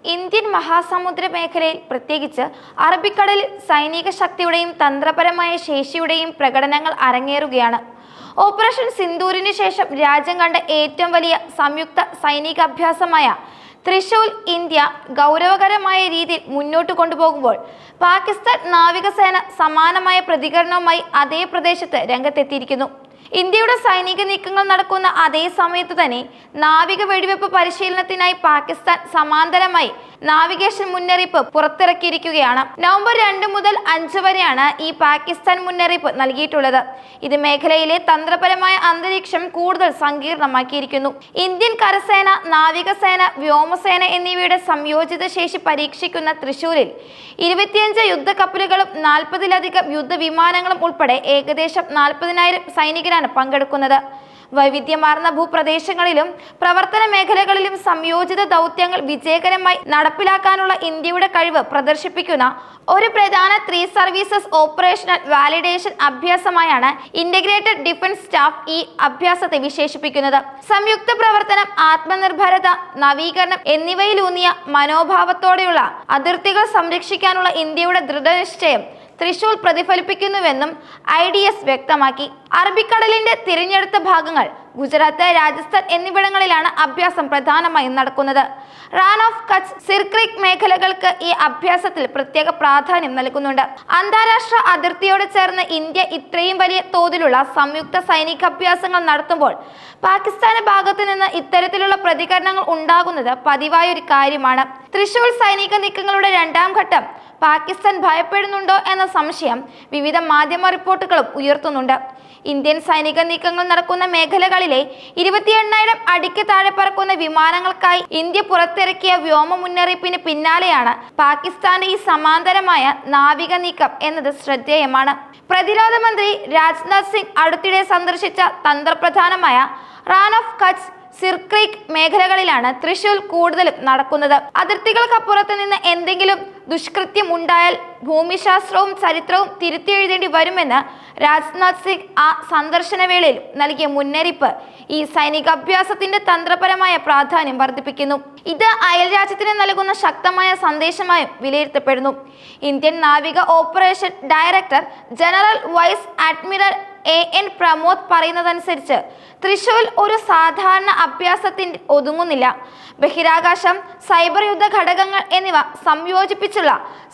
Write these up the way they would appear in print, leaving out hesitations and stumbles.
Indian മഹാസമുദ്ര മേഖലയിൽ പ്രത്യേകിച്ച് അറബിക്കടലിൽ സൈനിക ശക്തിയുടെയും തന്ത്രപരമായ ശേഷിയുടെയും പ്രകടനങ്ങൾ അരങ്ങേറുകയാണ്. ഓപ്പറേഷൻ സിന്ദൂരിന് ശേഷം രാജ്യം കണ്ട ഏറ്റവും വലിയ സംയുക്ത സൈനികാഭ്യാസമായ ത്രിശൂൽ ഇന്ത്യ ഗൗരവകരമായ രീതിയിൽ മുന്നോട്ട് കൊണ്ടുപോകുമ്പോൾ പാകിസ്ഥാൻ നാവികസേന സമാനമായ പ്രതികരണവുമായി അതേ പ്രദേശത്ത് രംഗത്തെത്തിയിരിക്കുന്നു. ഇന്ത്യയുടെ സൈനിക നീക്കങ്ങൾ നടക്കുന്ന അതേ സമയത്തു തന്നെ നാവിക വെടിവെപ്പ് പരിശീലനത്തിനായി പാകിസ്ഥാൻ സമാന്തരമായി നാവിഗേഷൻ മുന്നറിയിപ്പ് പുറത്തിറക്കിയിരിക്കുകയാണ്. നവംബർ 2 മുതൽ 5 വരെയാണ് ഈ പാകിസ്ഥാൻ മുന്നറിയിപ്പ് നൽകിയിട്ടുള്ളത്. ഇത് മേഖലയിലെ തന്ത്രപരമായ അന്തരീക്ഷം കൂടുതൽ സങ്കീർണമാക്കിയിരിക്കുന്നു. ഇന്ത്യൻ കരസേന, നാവികസേന, വ്യോമസേന എന്നിവയുടെ സംയോജിത ശേഷി പരീക്ഷിക്കുന്ന തൃശൂരിൽ 25 യുദ്ധക്കപ്പലുകളും 40-ലധികം യുദ്ധവിമാനങ്ങളും ഉൾപ്പെടെ ഏകദേശം 40,000 സൈനികരാണ് പങ്കെടുക്കുന്നത്. വൈവിധ്യമാർന്ന ഭൂപ്രദേശങ്ങളിലും പ്രവർത്തന മേഖലകളിലും സംയോജിത ദൗത്യങ്ങൾ വിജയകരമായി നടപ്പിലാക്കാനുള്ള ഇന്ത്യയുടെ കഴിവ് പ്രദർശിപ്പിക്കുന്ന ഒരു പ്രധാന 3 സർവീസസ് ഓപ്പറേഷണൽ വാലിഡേഷൻ അഭ്യാസമായാണ് ഇന്റഗ്രേറ്റഡ് ഡിഫൻസ് സ്റ്റാഫ് ഈ അഭ്യാസത്തെ വിശേഷിപ്പിക്കുന്നത്. സംയുക്ത പ്രവർത്തനം, ആത്മനിർഭരത, നവീകരണം എന്നിവയിലൂന്നിയ മനോഭാവത്തോടെയുള്ള അതിർത്തികൾ സംരക്ഷിക്കാനുള്ള ഇന്ത്യയുടെ ദൃഢനിശ്ചയം തൃശൂൽ പ്രതിഫലിപ്പിക്കുന്നുവെന്നും IDS വ്യക്തമാക്കി. അറബിക്കടലിന്റെ തിരഞ്ഞെടുത്ത ഭാഗങ്ങൾ ഗുജറാത്ത്, രാജസ്ഥാൻ എന്നിവിടങ്ങളിലാണ് അഭ്യാസം പ്രധാനമായും നടക്കുന്നത്. റാൻ ഓഫ് കച്ച്, സിർക്രീക്ക് മേഖലകൾക്ക് ഈ അഭ്യാസത്തിൽ പ്രത്യേക പ്രാധാന്യം നൽകുന്നുണ്ട്. അന്താരാഷ്ട്ര അതിർത്തിയോട് ചേർന്ന് ഇന്ത്യ ഇത്രയും വലിയ തോതിലുള്ള സംയുക്ത സൈനികാഭ്യാസങ്ങൾ നടത്തുമ്പോൾ പാകിസ്ഥാന്റെ ഭാഗത്തു നിന്ന് ഇത്തരത്തിലുള്ള പ്രതികരണങ്ങൾ ഉണ്ടാകുന്നത് പതിവായൊരു കാര്യമാണ്. തൃശൂർ സൈനിക നീക്കങ്ങളുടെ 2ാം ഘട്ടം പാകിസ്ഥാൻ ഭയപ്പെടുന്നുണ്ടോ എന്ന സംശയം വിവിധ മാധ്യമ റിപ്പോർട്ടുകളും ഉയർത്തുന്നുണ്ട്. ഇന്ത്യൻ സൈനിക നീക്കങ്ങൾ നടക്കുന്ന മേഖലകളിലെ 28,000 അടിക്ക് താഴെ പറക്കുന്ന വിമാനങ്ങൾക്കായി ഇന്ത്യ പുറത്തിറക്കിയ വ്യോമ മുന്നറിയിപ്പിന് പിന്നാലെയാണ് പാകിസ്ഥാന്റെ ഈ സമാന്തരമായ നാവിക നീക്കം എന്നത് ശ്രദ്ധേയമാണ്. പ്രതിരോധ മന്ത്രി രാജ്നാഥ് സിംഗ് അടുത്തിടെ സന്ദർശിച്ച തന്ത്രപ്രധാനമായ റാൻ ഓഫ് കച്ച്, സിർക്രീക്ക് മേഖലകളിലാണ് തൃശൂൽ കൂടുതലും നടക്കുന്നത്. അതിർത്തികൾക്കപ്പുറത്ത് നിന്ന് എന്തെങ്കിലും ദുഷ്കൃത്യം ഉണ്ടായാൽ ഭൂമിശാസ്ത്രവും ചരിത്രവും തിരുത്തി എഴുതേണ്ടി വരുമെന്ന് രാജ്നാഥ് സിംഗ് ആ സന്ദർശന വേളയിൽ നൽകിയ മുന്നറിയിപ്പ് ഈ സൈനികാഭ്യാസത്തിന്റെ തന്ത്രപരമായ പ്രാധാന്യം വർദ്ധിപ്പിക്കുന്നു. ഇത് അയൽരാജ്യത്തിന് നൽകുന്ന ശക്തമായ സന്ദേശമായും വിലയിരുത്തപ്പെടുന്നു. ഇന്ത്യൻ നാവിക operation director general vice admiral AN Pramod പറയുന്നതനുസരിച്ച് തൃശൂൽ ഒരു സാധാരണ അഭ്യാസത്തിന് ഒതുങ്ങുന്നില്ല. ബഹിരാകാശം, സൈബർ യുദ്ധ ഘടകങ്ങൾ എന്നിവ സംയോജിപ്പിച്ചുള്ള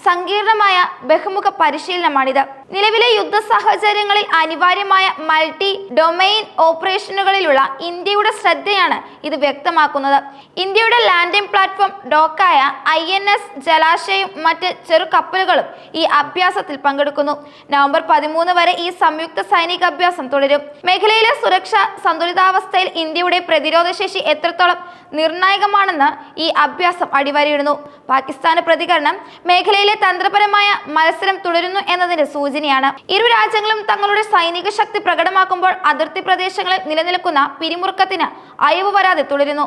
സങ്കീർണമായ ബഹുമുഖ പരിശീലനമാണിത്. നിലവിലെ യുദ്ധ സാഹചര്യങ്ങളിൽ അനിവാര്യമായ മൾട്ടി ഡൊമൈൻ ഓപ്പറേഷനുകളിലുള്ള ഇന്ത്യയുടെ ശ്രദ്ധയാണ് ഇത് വ്യക്തമാക്കുന്നത്. ഇന്ത്യയുടെ ലാൻഡിംഗ് പ്ലാറ്റ്ഫോം ഡോക്കായ INS ജലാശയും മറ്റ് ചെറു കപ്പലുകളും ഈ അഭ്യാസത്തിൽ പങ്കെടുക്കുന്നു. നവംബർ 13 വരെ ഈ സംയുക്ത സൈനികാഭ്യാസം തുടരും. മേഖലയിലെ സുരക്ഷ സന്തുലിതാവസ്ഥയിൽ ഇന്ത്യയുടെ പ്രതിരോധ ശേഷി എത്രത്തോളം നിർണായകമാണെന്ന് ഈ അഭ്യാസം അടിവരയിടുന്നു. പാകിസ്ഥാന് പ്രതികരണം മേഖലയിലെ തന്ത്രപരമായ മത്സരം തുടരുന്നു എന്നതിന്റെ സൂചനയാണ്. ഇരു രാജ്യങ്ങളും തങ്ങളുടെ സൈനിക ശക്തി പ്രകടമാക്കുമ്പോൾ അതിർത്തി പ്രദേശങ്ങളിൽ നിലനിൽക്കുന്ന പിരിമുറുക്കത്തിന് അയവ് വരാതെ തുടരുന്നു.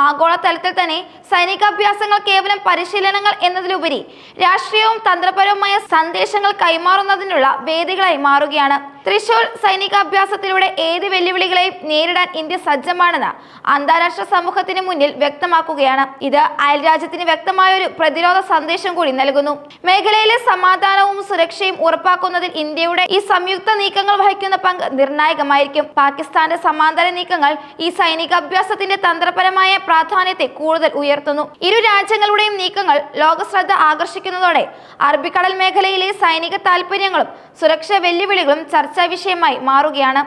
ആഗോള തലത്തിൽ തന്നെ സൈനികാഭ്യാസങ്ങൾ കേവലം പരിശീലനങ്ങൾ എന്നതിലുപരി രാഷ്ട്രീയവും തന്ത്രപരവുമായ സന്ദേശങ്ങൾ കൈമാറുന്നതിനുള്ള വേദികളായി മാറുകയാണ്. തൃശൂർ സൈനികാഭ്യാസത്തിലൂടെ ഏത് വെല്ലുവിളികളെയും നേരിടാൻ ഇന്ത്യ സജ്ജമാണെന്ന് അന്താരാഷ്ട്ര സമൂഹത്തിന് മുന്നിൽ വ്യക്തമാക്കുകയാണ്. ഇത് അയൽരാജ്യത്തിന് വ്യക്തമായൊരു പ്രതിരോധ സന്ദേശം കൂടി നൽകുന്നു. മേഖലയിലെ സമാധാനവും സുരക്ഷയും ഉറപ്പാക്കുന്നതിൽ ഇന്ത്യയുടെ ഈ സംയുക്ത നീക്കങ്ങൾ വഹിക്കുന്ന പങ്ക് നിർണായകമായിരിക്കും. പാകിസ്ഥാന്റെ സമാന്തര നീക്കങ്ങൾ ഈ സൈനികാഭ്യാസത്തിന്റെ തന്ത്രപരമായ പ്രാധാന്യത്തെ കൂടുതൽ ഉയർത്തുന്നു. ഇരു രാജ്യങ്ങളുടെയും നീക്കങ്ങൾ ലോകശ്രദ്ധ ആകർഷിക്കുന്നതോടെ അറബിക്കടൽ മേഖലയിലെ സൈനിക താൽപര്യങ്ങളും സുരക്ഷാ വെല്ലുവിളികളും ചർച്ചാ വിഷയമായി മാറുകയാണ്.